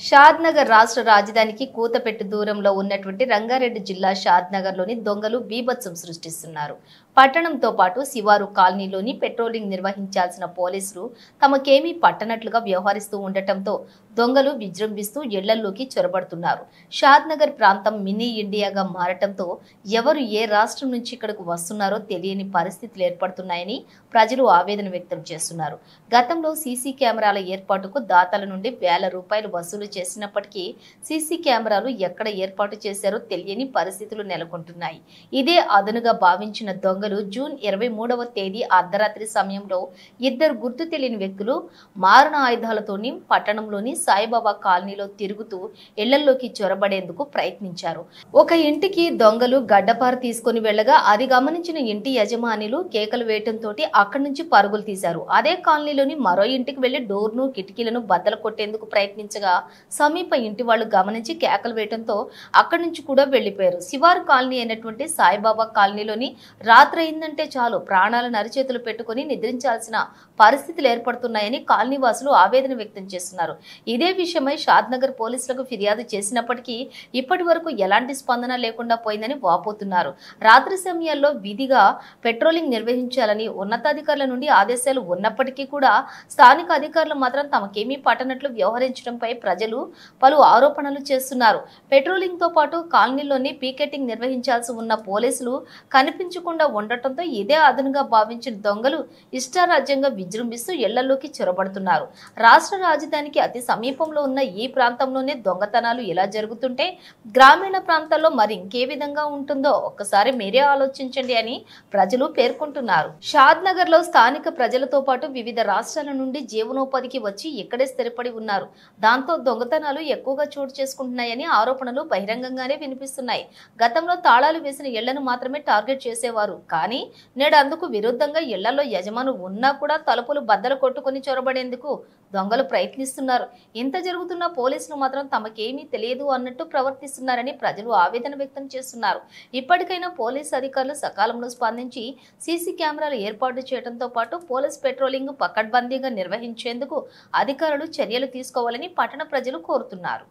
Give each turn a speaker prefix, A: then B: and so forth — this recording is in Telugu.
A: షాద్నగర్ రాష్ట్ర రాజధానికి కూతపెట్టు దూరంలో ఉన్నటువంటి రంగారెడ్డి జిల్లా షాద్నగర్లోని దొంగలు బీభత్సం సృష్టిస్తున్నారు. పట్టణంతో పాటు శివారు కాలనీలోని పెట్రోలింగ్ నిర్వహించాల్సిన పోలీసులు తమకేమీ పట్టనట్లుగా వ్యవహరిస్తూ ఉండటంతో దొంగలు విజృంభిస్తూ ఇళ్లలోకి చొరబడుతున్నారు. షాద్నగర్ ప్రాంతం మినీ ఇండియాగా మారటంతో ఎవరు ఏ రాష్ట్రం నుంచి ఇక్కడకు వస్తున్నారో తెలియని పరిస్థితులు ఏర్పడుతున్నాయని ప్రజలు ఆవేదన వ్యక్తం చేస్తున్నారు. గతంలో సీసీ కెమెరాల ఏర్పాటుకు దాతల నుండి వేల రూపాయలు వసూలు చేసినప్పటికీ సీసీ కెమెరాలు ఎక్కడ ఏర్పాటు చేశారో తెలియని పరిస్థితులు నెలకొంటున్నాయి. ఇదే అదనుగా భావించిన దొంగలు జూన్ 23వ తేదీ అర్ధరాత్రి సమయంలో ఇద్దరు గుర్తు తెలియని వ్యక్తులు మారణ ఆయుధాలతోని పట్టణంలోని సాయిబాబా కాలనీలో తిరుగుతూ ఇళ్లలోకి చొరబడేందుకు ప్రయత్నించారు. ఒక ఇంటికి దొంగలు గడ్డపార తీసుకుని వెళ్లగా అది గమనించిన ఇంటి యజమానులు కేకలు వేయటంతో అక్కడి నుంచి పరుగులు తీశారు. అదే కాలనీలోని మరో ఇంటికి వెళ్లి డోర్ను కిటికీలను బద్దలు కొట్టేందుకు ప్రయత్నించగా సమీప ఇంటి వాళ్ళు గమనించి కేకలు వేయడంతో అక్కడి నుంచి కూడా వెళ్లిపోయారు. శివారు కాలనీ అయినటువంటి సాయిబాబా కాలనీలోని రాత్రి అయిందంటే చాలు ప్రాణాలను అరిచేతులు పెట్టుకుని నిద్రించాల్సిన పరిస్థితులు ఏర్పడుతున్నాయని కాలనీ వాసులు ఆవేదన వ్యక్తం చేస్తున్నారు. ఇదే విషయమై షాద్నగర్ పోలీసులకు ఫిర్యాదు చేసినప్పటికీ ఇప్పటి వరకు ఎలాంటి స్పందన లేకుండా పోయిందని వాపోతున్నారు. రాత్రి సమయాల్లో విధిగా పెట్రోలింగ్ నిర్వహించాలని ఉన్నతాధికారుల నుండి ఆదేశాలు ఉన్నప్పటికీ కూడా స్థానిక అధికారులు మాత్రం తమకేమీ పట్టనట్లు వ్యవహరించడంపై ప్రజలు పలు ఆరోపణలు చేస్తున్నారు. పెట్రోలింగ్ తో పాటు కాలనీలోని పీకెటింగ్ నిర్వహించాల్సి ఉన్న పోలీసులు కనిపించకుండా ఉండటంతో ఇదే అదనుగా భావించిన దొంగలు ఇష్టారాజ్యంగా విజృంభిస్తూ ఇళ్లలోకి చొరబడుతున్నారు. రాష్ట్ర రాజధానికి అతి సమీపంలో ఉన్న ఈ ప్రాంతంలోనే దొంగతనాలు ఇలా జరుగుతుంటే గ్రామీణ ప్రాంతాల్లో మరి ఇంకే విధంగా ఉంటుందో ఒక్కసారి మీరే ఆలోచించండి అని ప్రజలు పేర్కొంటున్నారు. షాద్నగర్ లో స్థానిక ప్రజలతో పాటు వివిధ రాష్ట్రాల నుండి జీవనోపాధికి వచ్చి ఇక్కడే స్థిరపడి ఉన్నారు. దాంతో దొంగతనాలు ఎక్కువగా చోటు చేసుకుంటున్నాయని ఆరోపణలు బహిరంగంగానే వినిపిస్తున్నాయి. గతంలో తాళాలు వేసిన ఇళ్లను మాత్రమే టార్గెట్ చేసేవారు. కానీ నేడు అందుకు విరుద్ధంగా ఇళ్లలో యజమాను ఉన్నా కూడా తలుపులు బద్దలు కొట్టుకుని చొరబడేందుకు దొంగలు ప్రయత్నిస్తున్నారు. ఇంత జరుగుతున్న పోలీసులు మాత్రం తమకేమీ తెలియదు అన్నట్టు ప్రవర్తిస్తున్నారని ప్రజలు ఆవేదన వ్యక్తం చేస్తున్నారు. ఇప్పటికైనా పోలీసు అధికారులు సకాలంలో స్పందించి సీసీ కెమెరాలు ఏర్పాటు చేయడంతో పాటు పోలీస్ పెట్రోలింగ్ పకడ్బందీగా నిర్వహించేందుకు అధికారులు చర్యలు తీసుకోవాలని పట్టణ ప్రజలు కోరుతున్నారు.